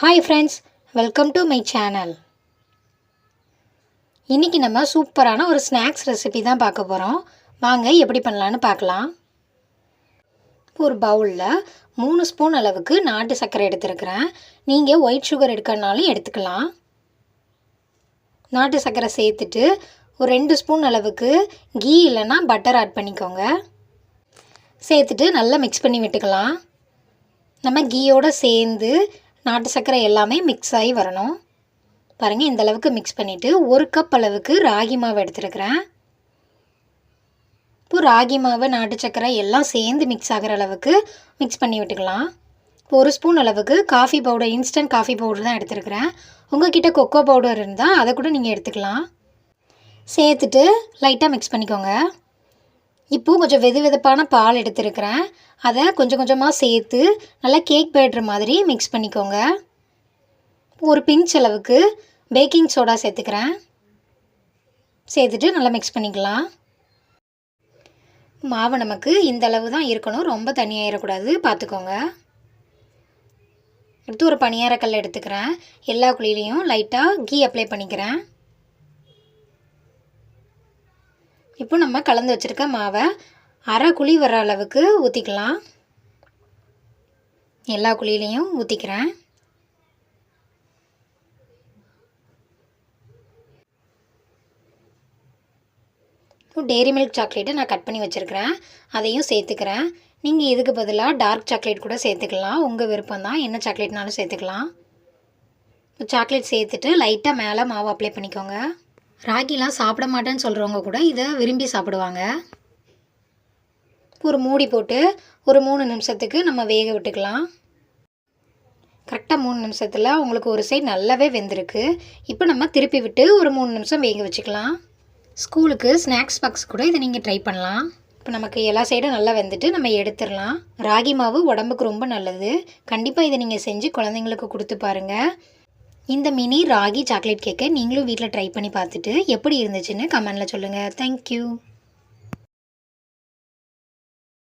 Hi friends, welcome to my channel. இன்னைக்கு நம்ம சூப்பரான ஒரு ஸ்நாக்ஸ் ரெசிபி தான் பார்க்க போறோம். வாங்க எப்படி பண்ணலாம்னு பார்க்கலாம். ஒரு பவுல்ல 3 ஸ்பூன் அளவுக்கு நாட்டு சர்க்கரை எடுத்துக்கிறேன். நீங்க ஒயிட் சுகர் எடுக்கறனாலும் எடுத்துக்கலாம். நாட்டு சர்க்கரை சேர்த்துட்டு ஒரு 2 ஸ்பூன் அளவுக்கு கீ இல்லனா பட்டர் ஆட் பண்ணிக்கோங்க. சேர்த்துட்டு நல்லா mix பண்ணி விட்டுக்கலாம். நம்ம கீயோட சேர்ந்து நாட்டு சர்க்கரை எல்லாமே mix ஆகி வரணும். பாருங்க இந்த அளவுக்கு mix பண்ணிட்டு 1 கப் அளவுக்கு ராகி மாவு எடுத்துக்கிறேன். இப்போ ராகி மாவு நாட்டு சர்க்கரை எல்லாம் சேர்ந்து mix ஆகிற அளவுக்கு mix பண்ணி விட்டுக்கலாம். 1 ஸ்பூன் அளவுக்கு coffee powder instant coffee powder தான் எடுத்துக்கிறேன். உங்ககிட்ட கொக்கோ பவுடர் இருந்தால் அதை கூட நீங்கள் எடுத்துக்கலாம். சேர்த்துட்டு லைட்டாக mix பண்ணிக்கோங்க. இப்போ கொஞ்சம் வெதுவெதுப்பான பால் எடுத்துக்கிறேன். அதை கொஞ்சம் கொஞ்சமாக சேர்த்து நல்லா கேக் பேட்டர் மாதிரி mix பண்ணிக்கோங்க. ஒரு பிஞ்ச் அளவுக்கு பேக்கிங் சோடா சேர்த்துக்கிறேன். சேர்த்துட்டு நல்லா mix பண்ணிக்கலாம். மாவு நமக்கு இந்த அளவு தான் இருக்கணும், ரொம்ப தண்ணியாயிடக்கூடாது, பார்த்துக்கோங்க. அடுத்து ஒரு பணியாரக்கல் எடுத்துக்கிறேன். எல்லா குழியிலையும் லைட்டாக கீ அப்ளை பண்ணிக்கிறேன். இப்போ நம்ம கலந்து வச்சுருக்க மாவை அரை குழி வர அளவுக்கு ஊற்றிக்கலாம். எல்லா குழியிலையும் ஊற்றிக்கிறேன். டெய்ரி மில்க் சாக்லேட்டை நான் கட் பண்ணி வச்சுருக்கிறேன், அதையும் சேர்த்துக்கிறேன். நீங்கள் இதுக்கு பதிலாக டார்க் சாக்லேட் கூட சேர்த்துக்கலாம், உங்கள் விருப்பம் தான், என்ன சாக்லேட்னாலும் சேர்த்துக்கலாம். சாக்லேட் சேர்த்துட்டு லைட்டாக மேலே மாவு அப்ளை பண்ணிக்கோங்க. ராகிலாம் சாப்பிட மாட்டேன்னு சொல்கிறவங்க கூட இதை விரும்பி சாப்பிடுவாங்க. ஒரு மூடி போட்டு ஒரு 3 நிமிஷத்துக்கு நம்ம வேக விட்டுக்கலாம். கரெக்டாக 3 நிமிஷத்தில் உங்களுக்கு ஒரு சைடு நல்லாவே வெந்திருக்கு. இப்போ நம்ம திருப்பி விட்டு ஒரு 3 நிமிஷம் வேக வச்சுக்கலாம். ஸ்கூலுக்கு ஸ்நாக்ஸ் பாக்ஸ் கூட இதை நீங்கள் ட்ரை பண்ணலாம். இப்போ நமக்கு எல்லா சைடும் நல்லா வெந்துட்டு நம்ம எடுத்துடலாம். ராகி மாவு உடம்புக்கு ரொம்ப நல்லது. கண்டிப்பாக இதை நீங்கள் செஞ்சு குழந்தைங்களுக்கு கொடுத்து பாருங்கள். இந்த மினி ராகி சாக்லேட் கேக்கை நீங்களும் வீட்டில் ட்ரை பண்ணி பார்த்துட்டு எப்படி இருந்துச்சுன்னு கமெண்டில் சொல்லுங்கள். தேங்க்யூ.